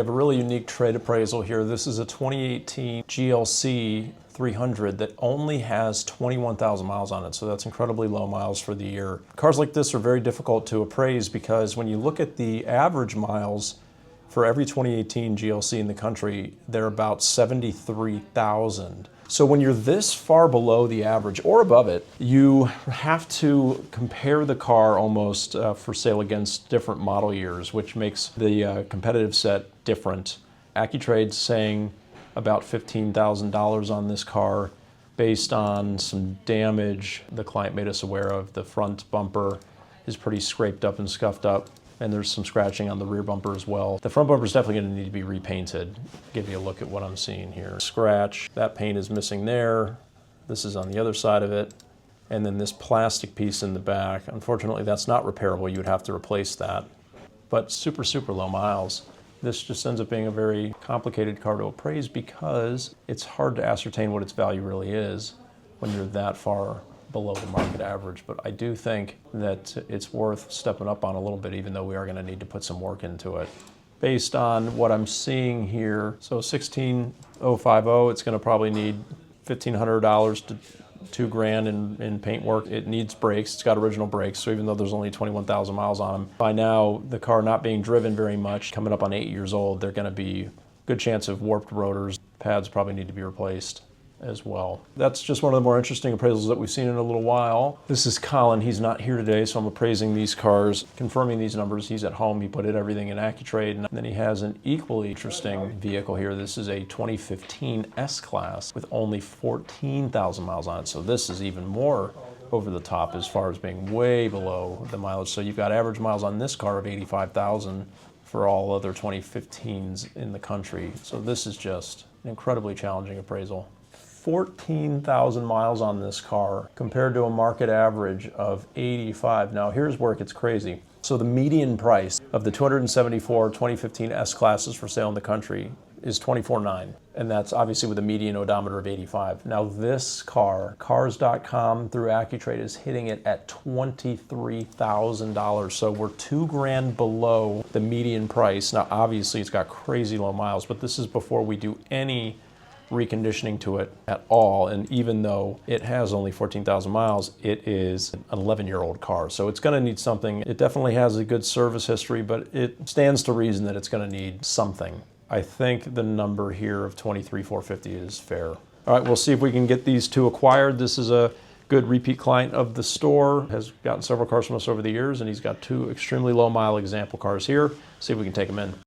We have a really unique trade appraisal here. This is a 2018 GLC 300 that only has 21,000 miles on it, so that's incredibly low miles for the year. Cars like this are very difficult to appraise because when you look at the average miles for every 2018 GLC in the country, they're about 73,000. So when you're this far below the average or above it, you have to compare the car almost for sale against different model years, which makes the competitive set different. AccuTrade's saying about $15,000 on this car based on some damage the client made us aware of. The front bumper is pretty scraped up and scuffed up, and there's some scratching on the rear bumper as well. The front bumper is definitely going to need to be repainted. Give you a look at what I'm seeing here. Scratch, that paint is missing there. This is on the other side of it. And then this plastic piece in the back, unfortunately that's not repairable. You would have to replace that. But super, super low miles. This just ends up being a very complicated car to appraise because it's hard to ascertain what its value really is when you're that far below the market average. But I do think that it's worth stepping up on a little bit, even though we are going to need to put some work into it. Based on what I'm seeing here, so 16050, it's going to probably need $1,500 to $2,000 in paint work. It needs brakes. It's got original brakes, so even though there's only 21,000 miles on them, by now the car not being driven very much, coming up on 8 years old, they're going to be a good chance of warped rotors. Pads probably need to be replaced as well. That's just one of the more interesting appraisals that we've seen in a little while. This is Colin. He's not here today, so I'm appraising these cars, confirming these numbers. He's at home. He put everything in AccuTrade. And then he has an equally interesting vehicle here. This is a 2015 S-Class with only 14,000 miles on it. So this is even more over the top as far as being way below the mileage. So you've got average miles on this car of 85,000 for all other 2015s in the country. So this is just an incredibly challenging appraisal. 14,000 miles on this car compared to a market average of 85. Now here's where it gets crazy. So the median price of the 274 2015 S-Classes for sale in the country is $24,900, and that's obviously with a median odometer of 85. Now this car, cars.com through AccuTrade, is hitting it at $23,000. So we're $2,000 below the median price. Now obviously it's got crazy low miles, but this is before we do any reconditioning to it at all. And even though it has only 14,000 miles, it is an 11-year-old car. So it's going to need something. It definitely has a good service history, but it stands to reason that it's going to need something. I think the number here of $23,450 is fair. All right, we'll see if we can get these two acquired. This is a good repeat client of the store, has gotten several cars from us over the years, and he's got two extremely low mile example cars here. See if we can take them in.